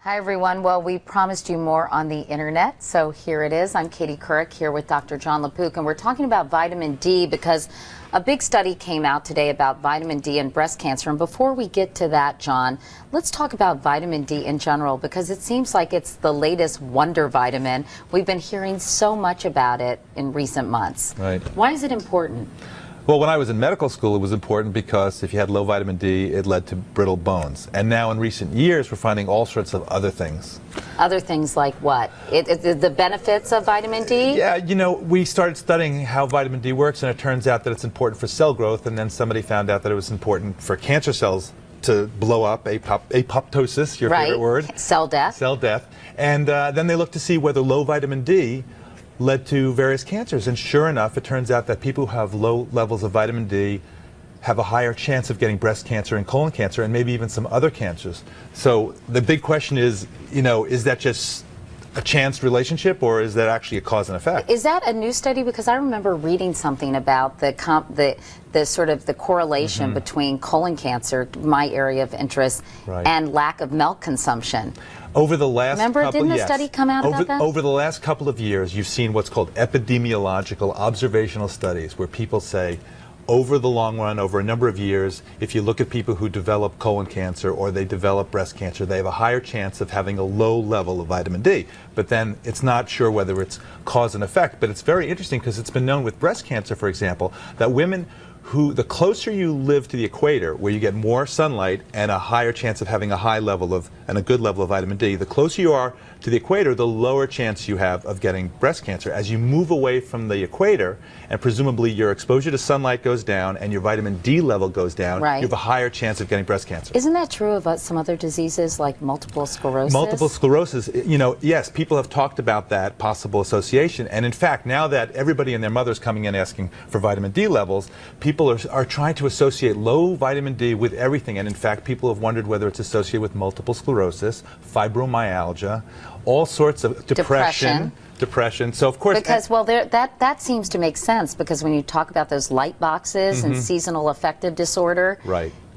Hi, everyone. Well, we promised you more on the internet, so here it is. I'm Katie Couric here with Dr. John LaPook, and we're talking about vitamin D because a big study came out today about vitamin D and breast cancer. And before we get to that, John, let's talk about vitamin D in general because it seems like it's the latest wonder vitamin. We've been hearing so much about it in recent months. Right. Why is it important? Well, when I was in medical school, it was important because if you had low vitamin D, it led to brittle bones. And now in recent years, we're finding all sorts of other things. Other things like what? The benefits of vitamin D? Yeah, you know, we started studying how vitamin D works, and it turns out that it's important for cell growth, and then somebody found out that it was important for cancer cells to blow up, apoptosis, your favorite word. Cell death. Cell death. And then they looked to see whether low vitamin D led to various cancers, and sure enough, it turns out that people who have low levels of vitamin D have a higher chance of getting breast cancer and colon cancer and maybe even some other cancers. So the big question is, you know, is that just a chance relationship or is that actually a cause and effect? Is that a new study? Because I remember reading something about the sort of the correlation between colon cancer, my area of interest, and lack of milk consumption. Over the last didn't a study come out about that? Over the last couple of years, you've seen what's called epidemiological observational studies, where people say, over the long run, over a number of years, if you look at people who develop colon cancer or they develop breast cancer, they have a higher chance of having a low level of vitamin D. But then it's not sure whether it's cause and effect. But it's very interesting because it's been known with breast cancer, for example, that women who, the closer you live to the equator, where you get more sunlight and a higher chance of having a high level of, and a good level of vitamin D, the closer you are to the equator, the lower chance you have of getting breast cancer. As you move away from the equator, and presumably your exposure to sunlight goes down and your vitamin D level goes down, you have a higher chance of getting breast cancer. Isn't that true about some other diseases like multiple sclerosis? Multiple sclerosis, you know, yes, people have talked about that possible association. And in fact, now that everybody and their mother is coming in asking for vitamin D levels, people are trying to associate low vitamin D with everything. And in fact, people have wondered whether it's associated with multiple sclerosis, fibromyalgia, all sorts of depression. So of course, because well, that seems to make sense because when you talk about those light boxes and seasonal affective disorder,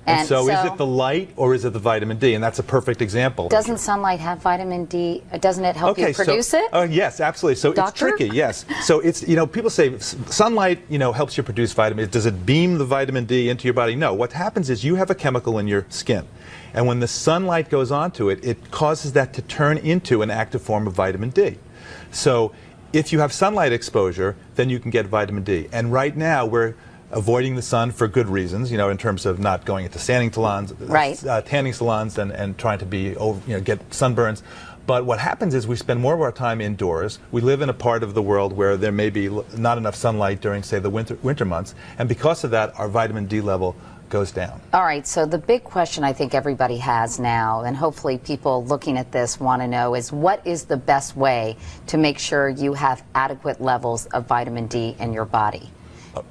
and so is it the light or is it the vitamin D? And that's a perfect example. Doesn't sunlight have vitamin D? Doesn't it help you produce it? Yes, absolutely. So it's tricky, yes. So it's, you know, people say sunlight, you know, helps you produce vitamin. Does it beam the vitamin D into your body? No. What happens is you have a chemical in your skin. And when the sunlight goes onto it, it causes that to turn into an active form of vitamin D. So if you have sunlight exposure, then you can get vitamin D. And right now we're avoiding the sun for good reasons, you know, in terms of not going into tanning salons, and trying to be, you know, get sunburns. But what happens is we spend more of our time indoors. We live in a part of the world where there may be not enough sunlight during, say, the winter months. And because of that, our vitamin D level goes down. All right, so the big question I think everybody has now, and hopefully people looking at this want to know, is what is the best way to make sure you have adequate levels of vitamin D in your body?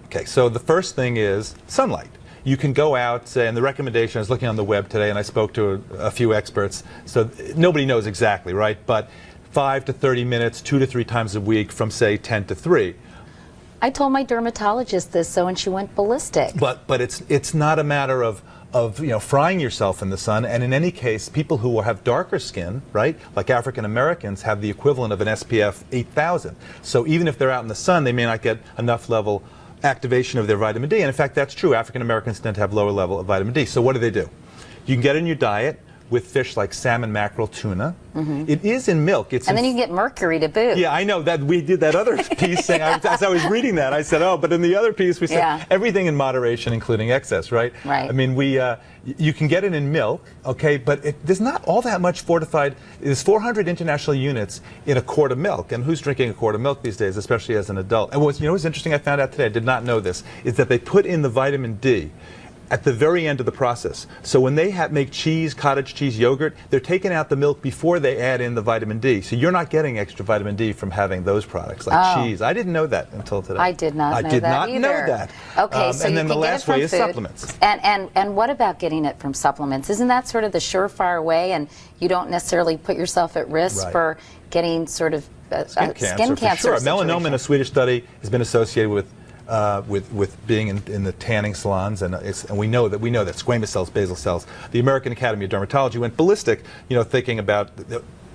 Okay, so the first thing is sunlight. You can go out, say, and the recommendation, I was looking on the web today and I spoke to a few experts, so nobody knows exactly, right? But 5 to 30 minutes, 2 to 3 times a week from, say, 10 to 3. I told my dermatologist this, so, and she went ballistic. But it's not a matter of you know, frying yourself in the sun, and in any case, people who have darker skin, right, like African Americans, have the equivalent of an SPF 8000. So even if they're out in the sun, they may not get enough level activation of their vitamin D, and in fact that's true. African Americans tend to have lower level of vitamin D. So what do? You can get it in your diet with fish like salmon, mackerel, tuna. It is in milk. And then you can get mercury to boot. Yeah, I know that we did that other piece saying, as I was reading that, I said, oh, but in the other piece we said everything in moderation, including excess, right? Right. I mean, you can get it in milk, okay, but there's not all that much fortified. There's 400 international units in a quart of milk, and who's drinking a quart of milk these days, especially as an adult? And you know what's interesting I found out today, I did not know this, is that they put in the vitamin D at the very end of the process. So when they make cheese, cottage cheese, yogurt, they're taking out the milk before they add in the vitamin D. So you're not getting extra vitamin D from having those products like cheese. I didn't know that until today. I did not know that either. Okay, so and you then can the get last it from way is food. supplements. And what about getting it from supplements? Isn't that sort of the surefire way, and you don't necessarily put yourself at risk for getting sort of skin cancer Melanoma in a Swedish study has been associated with with being in the tanning salons, and we know that squamous cells, basal cells. The American Academy of Dermatology went ballistic, thinking about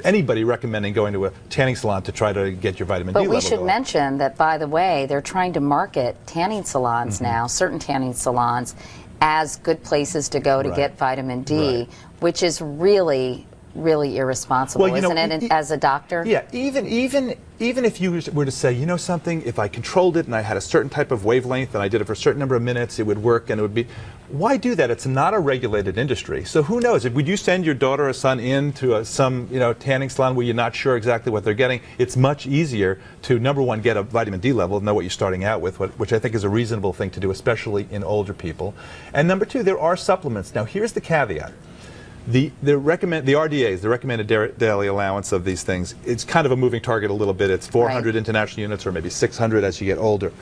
anybody recommending going to a tanning salon to try to get your vitamin D level. But we should mention that, by the way, they're trying to market tanning salons now, certain tanning salons, as good places to go to get vitamin D, which is really irresponsible, isn't it, as a doctor? Yeah, even if you were to say, something, if I controlled it and I had a certain type of wavelength and I did it for a certain number of minutes, it would work, and it would be, why do that? It's not a regulated industry. So who knows? Would you send your daughter or son into some tanning salon where you're not sure exactly what they're getting? It's much easier to, number one, get a vitamin D level, know what you're starting out with, which I think is a reasonable thing to do, especially in older people. And number two, there are supplements. Now here's the caveat. The RDAs, the recommended daily allowance of these things, it's kind of a moving target a little bit. It's 400 international units or maybe 600 as you get older.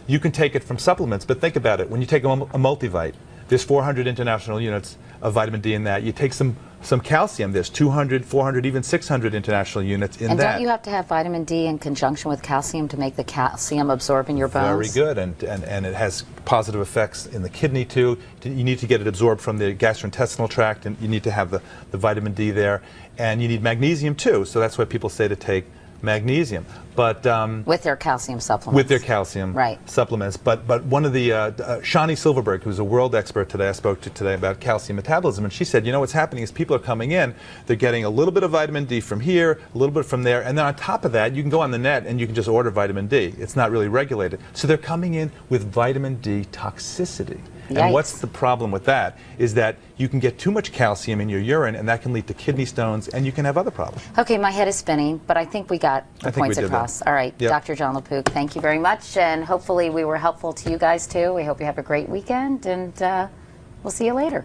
You can take it from supplements, but think about it. When you take a multivite, there's 400 international units of vitamin D in that. You take some calcium, there's 200, 400, even 600 international units in that. And don't you have to have vitamin D in conjunction with calcium to make the calcium absorb in your bones? Very good, and it has positive effects in the kidney too. You need to get it absorbed from the gastrointestinal tract, and you need to have the vitamin D there. And you need magnesium too, so that's why people say to take magnesium, but with their calcium supplements. With their calcium supplements, but one of the Shani Silverberg, who's a world expert today, I spoke to today about calcium metabolism, and she said, what's happening is people are coming in, they're getting a little bit of vitamin D from here, a little bit from there, and then on top of that, you can go on the net and you can just order vitamin D. It's not really regulated, so they're coming in with vitamin D toxicity. Yikes. And what's the problem with that is that you can get too much calcium in your urine, and that can lead to kidney stones, and you can have other problems. Okay, my head is spinning, but I think we got the points across. All right, Dr. John LaPook, thank you very much, and hopefully we were helpful to you guys too. We hope you have a great weekend, and we'll see you later.